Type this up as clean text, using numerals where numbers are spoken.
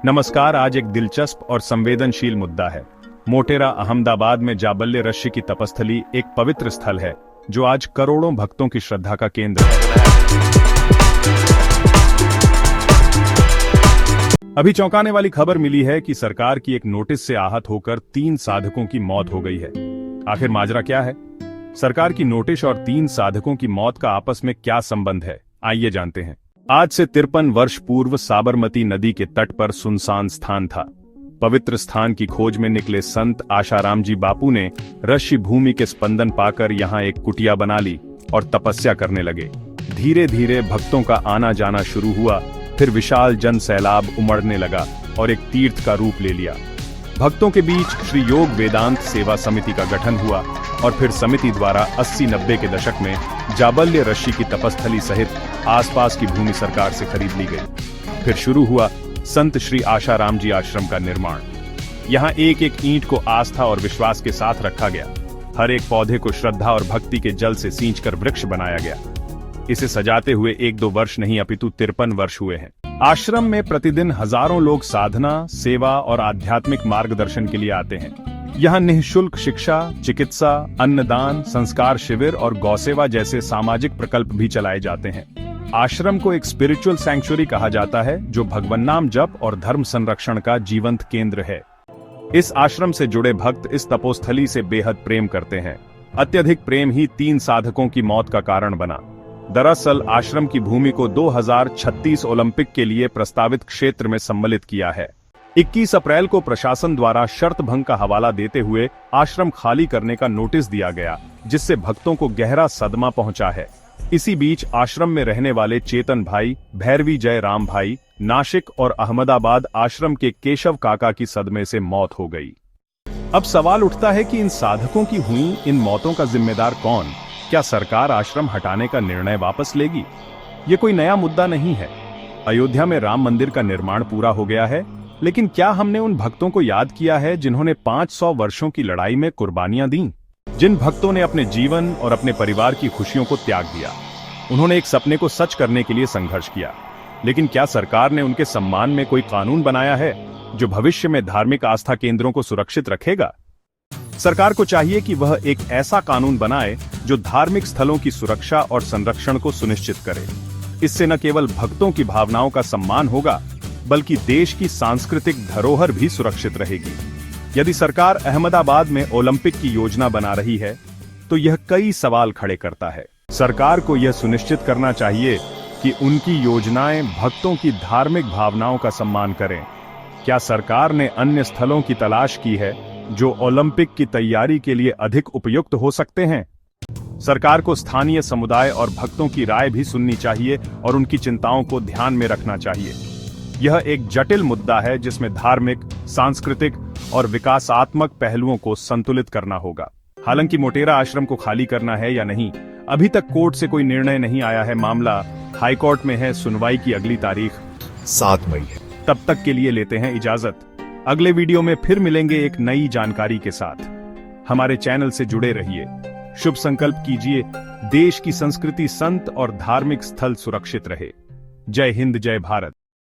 नमस्कार। आज एक दिलचस्प और संवेदनशील मुद्दा है। मोटेरा अहमदाबाद में जाबल्य ऋषि की तपस्थली एक पवित्र स्थल है जो आज करोड़ों भक्तों की श्रद्धा का केंद्र है। अभी चौंकाने वाली खबर मिली है कि सरकार की एक नोटिस से आहत होकर 3 साधकों की मौत हो गई है। आखिर माजरा क्या है? सरकार की नोटिस और 3 साधकों की मौत का आपस में क्या संबंध है, आइए जानते हैं। आज से 53 वर्ष पूर्व साबरमती नदी के तट पर सुनसान स्थान था। पवित्र स्थान की खोज में निकले संत आशाराम जी बापू ने ऋषि भूमि के स्पंदन पाकर यहाँ एक कुटिया बना ली और तपस्या करने लगे। धीरे धीरे भक्तों का आना जाना शुरू हुआ, फिर विशाल जन सैलाब उमड़ने लगा और एक तीर्थ का रूप ले लिया। भक्तों के बीच श्री योग वेदांत सेवा समिति का गठन हुआ और फिर समिति द्वारा 80-90 के दशक में जाबल्य ऋषि की तपस्थली सहित आसपास की भूमि सरकार से खरीद ली गई। फिर शुरू हुआ संत श्री आशाराम जी आश्रम का निर्माण। यहाँ एक एक ईंट को आस्था और विश्वास के साथ रखा गया। हर एक पौधे को श्रद्धा और भक्ति के जल से सींचकर वृक्ष बनाया गया। इसे सजाते हुए 1-2 वर्ष नहीं अपितु 53 वर्ष हुए हैं। आश्रम में प्रतिदिन हजारों लोग साधना, सेवा और आध्यात्मिक मार्गदर्शन के लिए आते हैं। यहाँ निःशुल्क शिक्षा, चिकित्सा, अन्नदान, संस्कार शिविर और गौसेवा जैसे सामाजिक प्रकल्प भी चलाए जाते हैं। आश्रम को एक स्पिरिचुअल सैंक्चुअरी कहा जाता है जो भगवान नाम जप और धर्म संरक्षण का जीवंत केंद्र है। इस आश्रम से जुड़े भक्त इस तपोस्थली से बेहद प्रेम करते हैं। अत्यधिक प्रेम ही 3 साधकों की मौत का कारण बना। दरअसल आश्रम की भूमि को 2036 ओलंपिक के लिए प्रस्तावित क्षेत्र में सम्मिलित किया है। 21 अप्रैल को प्रशासन द्वारा शर्त भंग का हवाला देते हुए आश्रम खाली करने का नोटिस दिया गया, जिससे भक्तों को गहरा सदमा पहुंचा है। इसी बीच आश्रम में रहने वाले चेतन भाई, भैरवी जय राम भाई, नासिक और अहमदाबाद आश्रम के केशव काका की सदमे से मौत हो गई। अब सवाल उठता है कि इन साधकों की हुई इन मौतों का जिम्मेदार कौन? क्या सरकार आश्रम हटाने का निर्णय वापस लेगी? ये कोई नया मुद्दा नहीं है। अयोध्या में राम मंदिर का निर्माण पूरा हो गया है, लेकिन क्या हमने उन भक्तों को याद किया है जिन्होंने 500 वर्षों की लड़ाई में कुर्बानियां दी? जिन भक्तों ने अपने जीवन और अपने परिवार की खुशियों को त्याग दिया। उन्होंने एक सपने को सच करने के लिए संघर्ष किया। लेकिन क्या सरकार ने उनके सम्मान में कोई कानून बनाया है जो भविष्य में धार्मिक आस्था केंद्रों को सुरक्षित रखेगा? सरकार को चाहिए कि वह एक ऐसा कानून बनाए जो धार्मिक स्थलों की सुरक्षा और संरक्षण को सुनिश्चित करे। इससे न केवल भक्तों की भावनाओं का सम्मान होगा, बल्कि देश की सांस्कृतिक धरोहर भी सुरक्षित रहेगी। यदि सरकार अहमदाबाद में ओलंपिक की योजना बना रही है, तो यह कई सवाल खड़े करता है। सरकार को यह सुनिश्चित करना चाहिए कि उनकी योजनाएं भक्तों की धार्मिक भावनाओं का सम्मान करें। क्या सरकार ने अन्य स्थलों की तलाश की है जो ओलंपिक की तैयारी के लिए अधिक उपयुक्त हो सकते हैं? सरकार को स्थानीय समुदाय और भक्तों की राय भी सुननी चाहिए और उनकी चिंताओं को ध्यान में रखना चाहिए। यह एक जटिल मुद्दा है जिसमें धार्मिक, सांस्कृतिक और विकासात्मक पहलुओं को संतुलित करना होगा। हालांकि मोटेरा आश्रम को खाली करना है या नहीं, अभी तक कोर्ट से कोई निर्णय नहीं आया है। मामला हाईकोर्ट में है। सुनवाई की अगली तारीख 7 मई है। तब तक के लिए लेते हैं इजाजत। अगले वीडियो में फिर मिलेंगे एक नई जानकारी के साथ। हमारे चैनल से जुड़े रहिए। शुभ संकल्प कीजिए, देश की संस्कृति, संत और धार्मिक स्थल सुरक्षित रहे। जय हिंद, जय भारत।